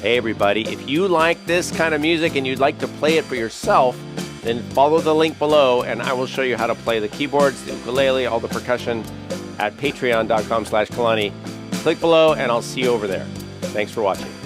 Hey everybody, if you like this kind of music and you'd like to play it for yourself, then follow the link below and I will show you how to play the keyboards, the ukulele, all the percussion at patreon.com/Kalani. Click below and I'll see you over there. Thanks for watching.